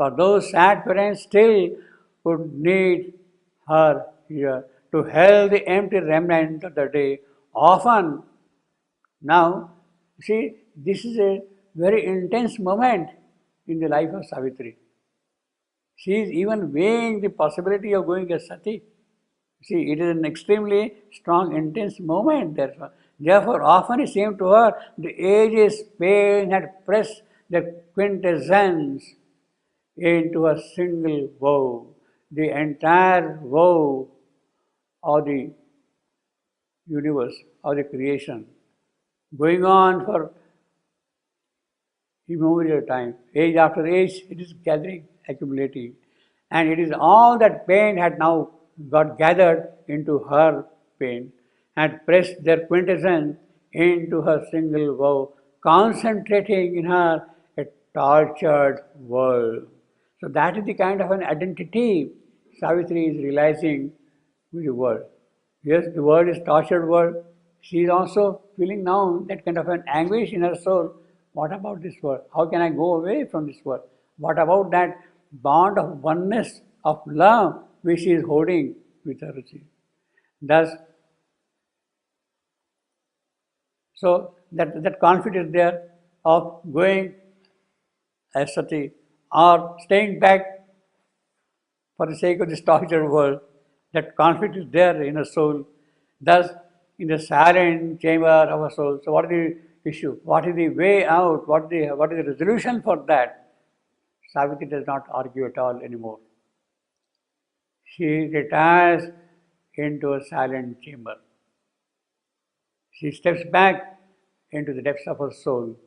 For those sad parents still would need her here to help the empty remnant of the day. Often, now, see, this is a very intense moment in the life of Savitri. She is even weighing the possibility of going as sati. See, it is an extremely strong, intense moment, therefore. Therefore, often it seemed to her the age's pain had pressed the quintessence into a single woe. The entire woe of the universe, of the creation, going on for immemorial time. Age after age, it is gathering, accumulating. And it is all that pain had now got gathered into her pain, had pressed their quintessence into her single woe, concentrating in her a tortured world. So that is the kind of an identity Savitri is realizing with the world. Yes, the world is tortured world. She is also feeling now that kind of an anguish in her soul. What about this world? How can I go away from this world? What about that bond of oneness, of love, which she is holding with her Ruchi? Thus, so that conflict is there of going as sati or staying back for the sake of this tortured world. That conflict is there in her soul. Thus, in the silent chamber of her soul. So, what is the issue? What is the way out? What is the resolution for that? Savitri does not argue at all anymore. She retires into a silent chamber. She steps back into the depths of her soul.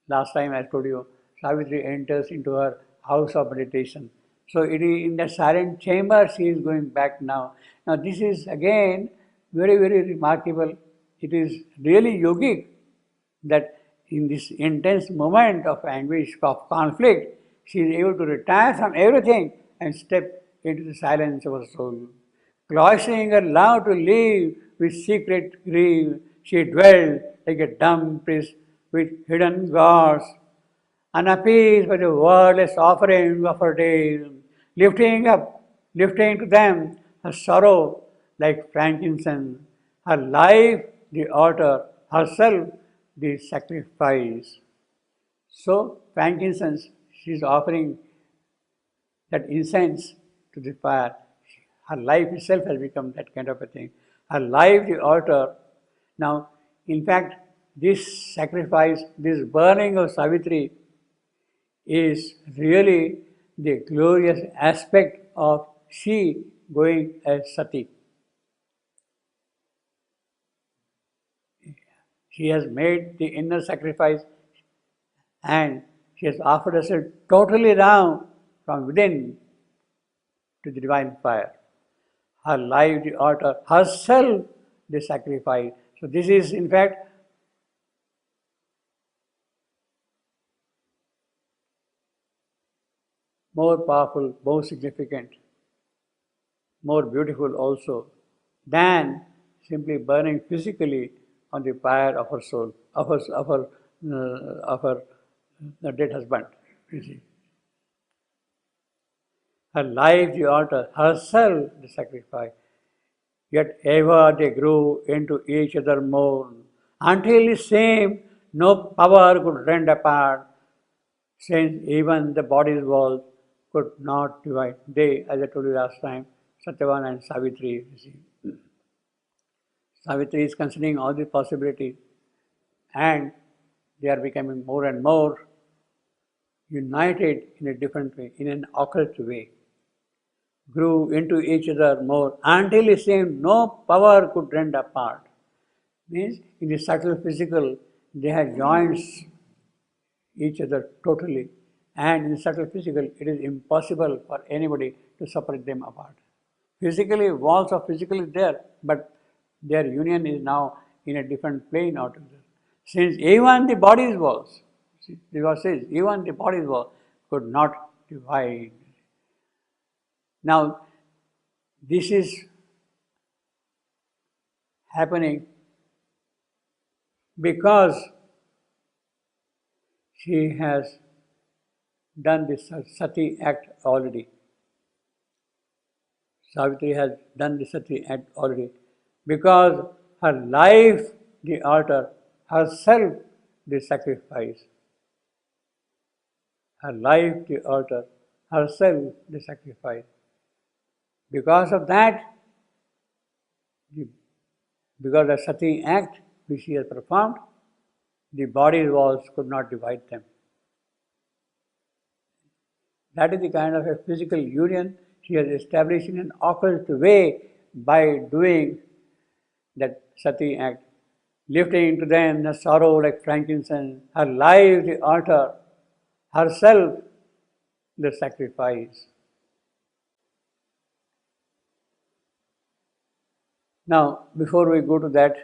Last time I told you, Savitri enters into her house of meditation. So it is in that silent chamber she is going back now. Now this is again very, very remarkable. It is really yogic that in this intense moment of anguish, of conflict, she is able to retire from everything and step into the silence of her soul. Cloistering her love to live with secret grief, she dwelled like a dumb priest with hidden gods, unappeased by the wordless offering of her days, lifting to them her sorrow like frankincense, her life the altar, herself the sacrifice. So, frankincense, she is offering that incense to the fire. Her life itself has become that kind of a thing. Her life, the altar. Now, in fact, this sacrifice, this burning of Savitri is really the glorious aspect of she going as sati. She has made the inner sacrifice and she has offered herself totally down from within to the divine fire. Her life, the altar, herself the sacrifice. So this is in fact more powerful, more significant, more beautiful also than simply burning physically on the fire of her soul, of her dead husband. You see, her life the altar, herself the sacrifice. Yet ever they grew into each other more, until it seemed no power could rend apart, since even the body's walls could not divide. They, as I told you last time, Satyavan and Savitri, you see. Savitri is considering all the possibilities and they are becoming more and more united in a different way, in an occult way. Grew into each other more until it seemed no power could rend apart. Means in the subtle physical, they had joints each other totally, and in the subtle physical, it is impossible for anybody to separate them apart. Physically, walls of physical is there, but their union is now in a different plane altogether. Since even the body's walls, Diva says, even the body's walls could not divide. Now, this is happening because she has done this sati act already. Savitri has done the sati act already because her life the altar, herself the sacrifice. Her life the altar, herself the sacrifice. Because of that, because the sati act which she has performed, the body walls could not divide them. That is the kind of a physical union she has established in an occult way by doing that sati act, lifting to them the sorrow like frankincense, her life the altar, herself the sacrifice. Now, before we go to that,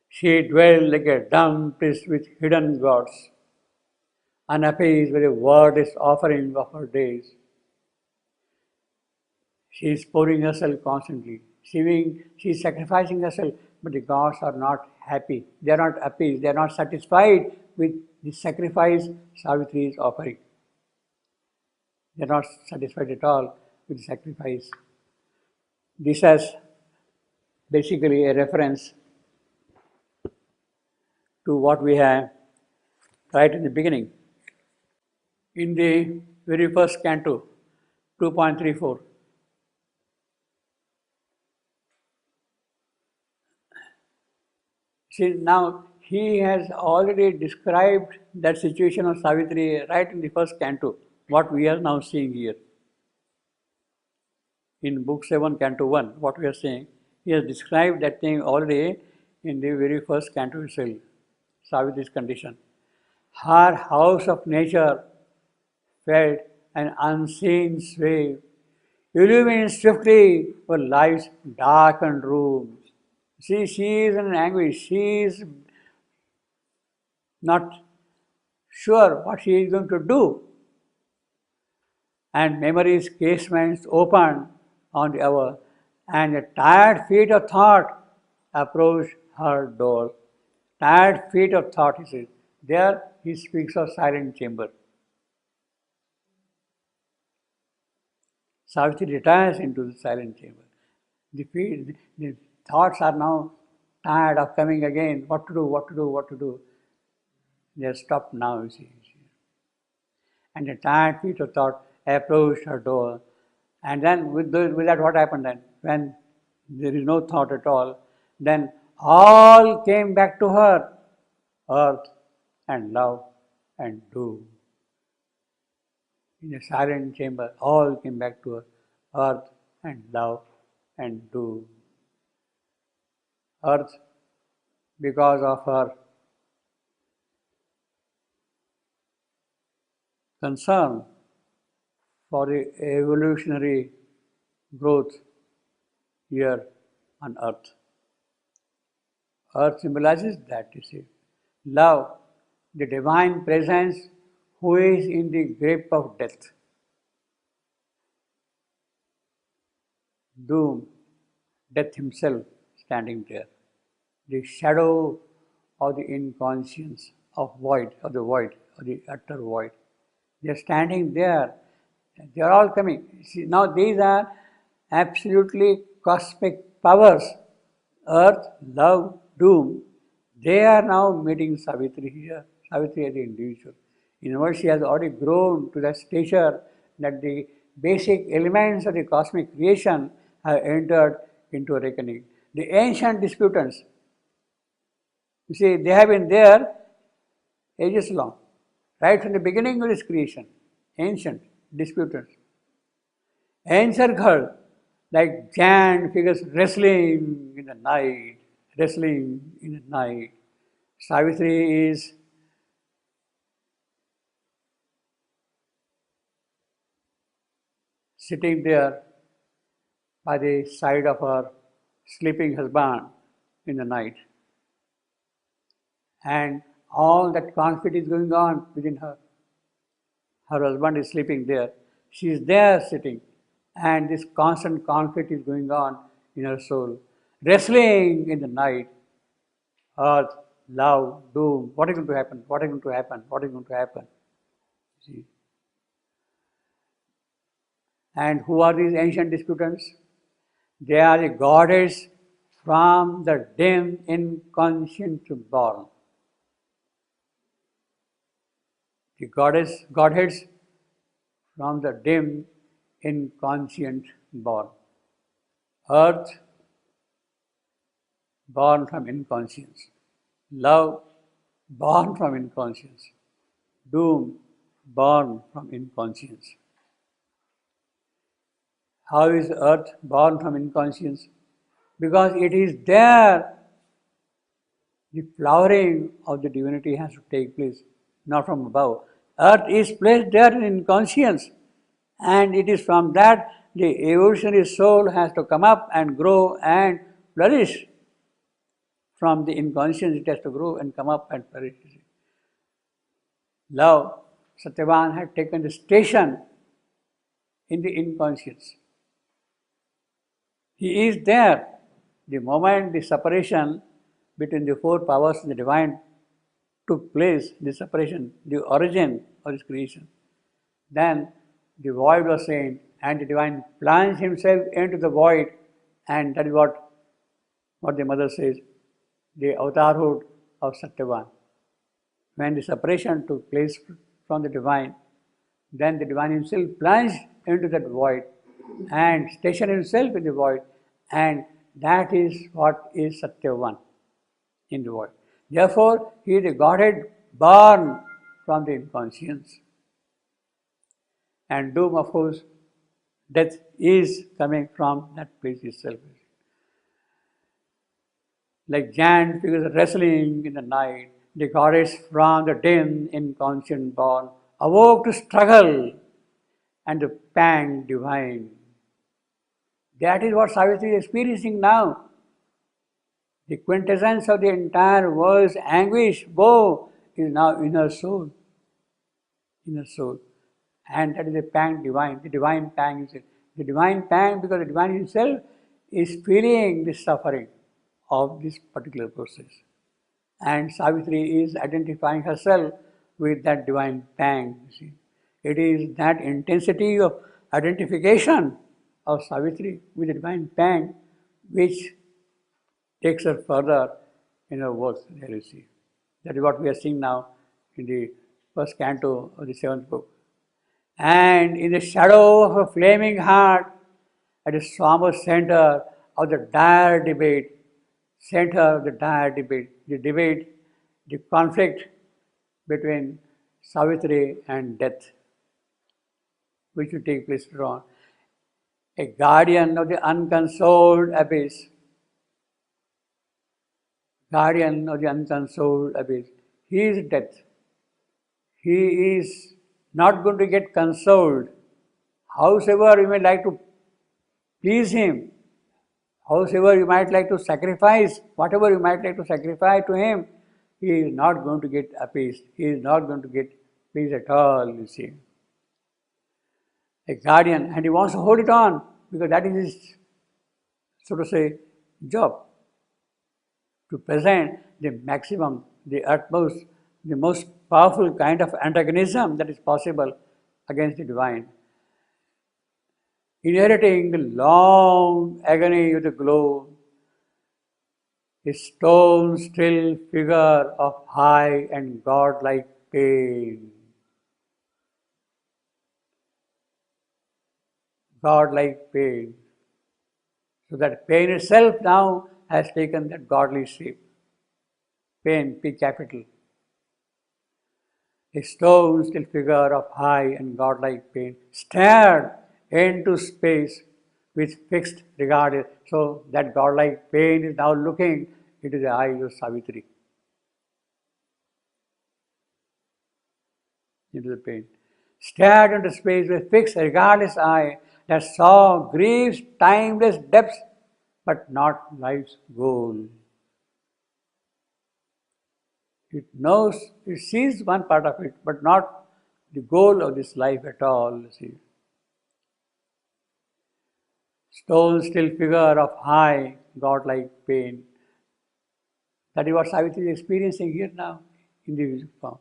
she dwelled like a dumb priest with hidden gods, unappeased by the wordless offering of her days. She is pouring herself constantly. She is sacrificing herself, but the gods are not happy. They are not appeased. They are not satisfied with the sacrifice Savitri is offering. They are not satisfied at all with the sacrifice. This is basically a reference to what we have right in the beginning. In the very first canto, 2.34, see, now he has already described that situation of Savitri right in the first canto, what we are now seeing here. In Book 7, Canto 1, what we are saying, he has described that thing already in the very first canto itself, Savitri's condition. Her house of nature felt an unseen sway, illumining swiftly for life's darkened rooms. See, she is in anguish. She is not sure what she is going to do. And memory's casements opened on the hour, and the tired feet of thought approached her door. Tired feet of thought, he says. There he speaks of silent chamber. Savitri retires into the silent chamber. The thoughts are now tired of coming again. What to do, what to do, what to do. They are stopped now, you see. And the tired feet of thought approached her door. And then with that, what happened then? When there is no thought at all, then all came back to her. Earth and love and doom. In a silent chamber, all came back to her. Earth and love and doom. Earth, because of her concern for the evolutionary growth here on earth. Earth symbolizes that, you see. Love, the divine presence who is in the grip of death. Doom, death himself standing there. The shadow of the inconscience, of the utter void. They are standing there. They are all coming. See, now these are absolutely cosmic powers. Earth, love, doom. They are now meeting Savitri here. Savitri as the individual. In other words, she has already grown to that stature that the basic elements of the cosmic creation have entered into a reckoning. The ancient disputants, you see, they have been there ages long, right from the beginning of this creation. Ancient disputants. Answer her like giant figures wrestling in the night, wrestling in the night. Savitri is sitting there by the side of her sleeping husband in the night. And all that conflict is going on within her. Her husband is sleeping there. She is there sitting. And this constant conflict is going on in her soul. Wrestling in the night. Earth, love, doom, what is going to happen, what is going to happen, what is going to happen. See. And who are these ancient disputants? They are the goddess from the dim inconscient born. The godheads from the dim inconscient born. Earth, born from inconscience. Love, born from inconscience. Doom, born from inconscience. How is earth born from inconscience? Because it is there the flowering of the divinity has to take place, not from above. Earth is placed there in inconscience, and it is from that the evolutionary soul has to come up and grow and flourish. From the inconscience it has to grow and come up and flourish. Love, Satyavan had taken the station in the inconscience. He is there. The moment the separation between the four powers and the divine took place, the separation, the origin of this creation, then the void was seen and the divine plunged himself into the void, and that is what the mother says, the avatarhood of Satyavan. When the separation took place from the divine, then the divine himself plunged into that void and stationed himself in the void, and that is what is Satyavan in the void. Therefore, he is a Godhead born from the inconscience. And doom, of course, death is coming from that place itself. Like giant figures wrestling in the night, the goddess from the dim inconscient born awoke to struggle and the pang divine. That is what Savitri is experiencing now. The quintessence of the entire world's anguish, woe, is now in her soul. In her soul. And that is the pang divine, the divine pang is it. The divine pang, because the divine himself is feeling the suffering of this particular process. And Savitri is identifying herself with that divine pang. You see. It is that intensity of identification of Savitri with the divine pang which takes her further in her works. There you see. That is what we are seeing now in the first canto of the seventh book. And in the shadow of her flaming heart, at the somber center of the dire debate, the debate, the conflict between Savitri and death, which will take place later on. A guardian of the unconsoled abyss. Guardian of the unconsoled abyss. He is death. He is not going to get consoled. Howsoever you may like to please him, howsoever you might like to sacrifice, whatever you might like to sacrifice to him, he is not going to get appeased. He is not going to get pleased at all, you see. A guardian, and he wants to hold it on because that is his, so to say, job. To present the maximum, the utmost, the most powerful kind of antagonism that is possible against the divine. Inheriting the long agony of the glow, a stone still figure of high and godlike pain. Godlike pain. So that pain itself now has taken that godly shape. Pain, P capital. A stone still figure of high and godlike pain stared into space with fixed regard. So that godlike pain is now looking into the eyes of Savitri. Into the pain. Stared into space with fixed regardless eye that saw grief's timeless depths but not life's goal. It knows, it sees one part of it, but not the goal of this life at all. See. Stone still figure of high godlike pain. That is what Savitri is experiencing here now in the music form.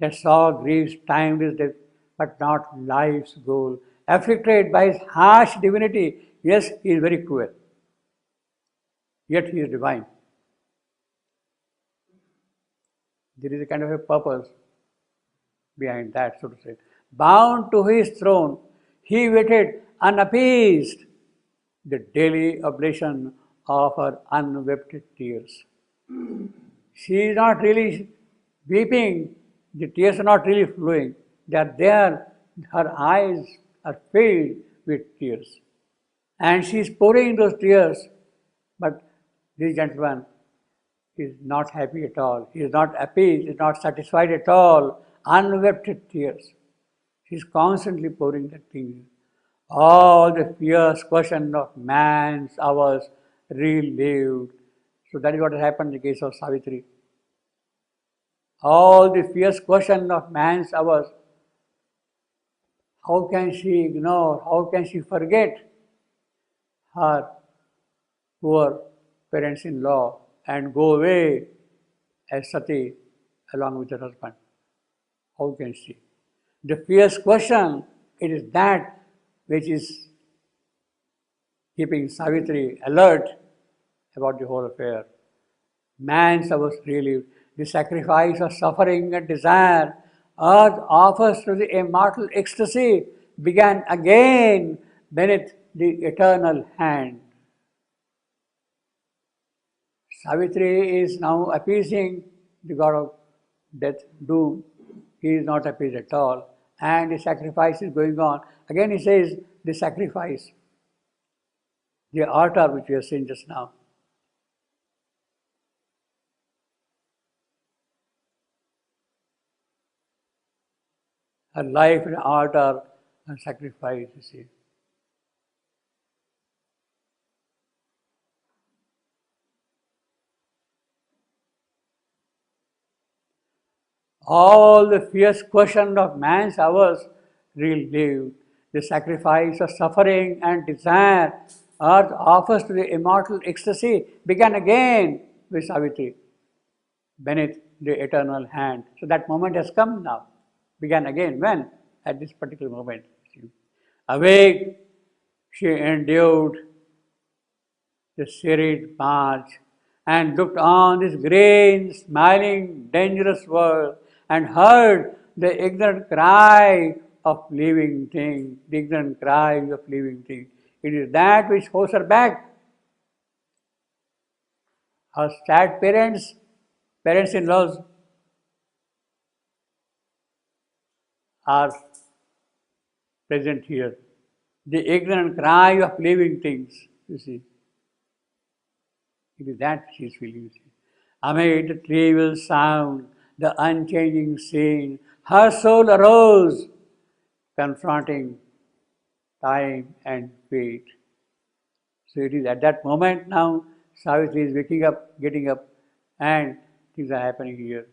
That sorrow grieves timeless death, but not life's goal. Afflicted by his harsh divinity, yes, he is very cruel. Yet he is divine. There is a kind of a purpose behind that, so to say. Bound to his throne, he waited unappeased the daily oblation of her unwept tears. She is not really weeping, the tears are not really flowing. They are there, her eyes are filled with tears. And she is pouring those tears, but this gentleman is not happy at all. He is not appeased, he is not satisfied at all. Unwept tears. She is constantly pouring that thing. All the fierce question of man's hours relived. So that is what has happened in the case of Savitri. All the fierce question of man's hours. How can she ignore? How can she forget her poor parents-in-law and go away as Sati along with her husband? How can she? The fierce question, it is that which is keeping Savitri alert about the whole affair. Man's hours relieved, the sacrifice of suffering and desire, earth offers to the immortal ecstasy, began again beneath the eternal hand. Savitri is now appeasing the god of death, doom. He is not appeased at all. And the sacrifice is going on. Again he says, the sacrifice, the altar which we have seen just now. Her life an altar and sacrifice, you see. All the fierce question of man's hours relived, the sacrifice of suffering and desire, earth offers to the immortal ecstasy, began again with Savitri, beneath the eternal hand. So that moment has come now. Began again. When? At this particular moment. Awake, she endured the serried march and looked on this grey, smiling, dangerous world and heard the ignorant cry of living thing, the ignorant cry of living thing. It is that which holds her back. Her sad parents, parents-in-laws are present here. The ignorant cry of living things, you see. It is that she is feeling. Amid the trivial sound, the unchanging scene, her soul arose, confronting time and fate. So it is at that moment now, Savitri is waking up, getting up, and things are happening here.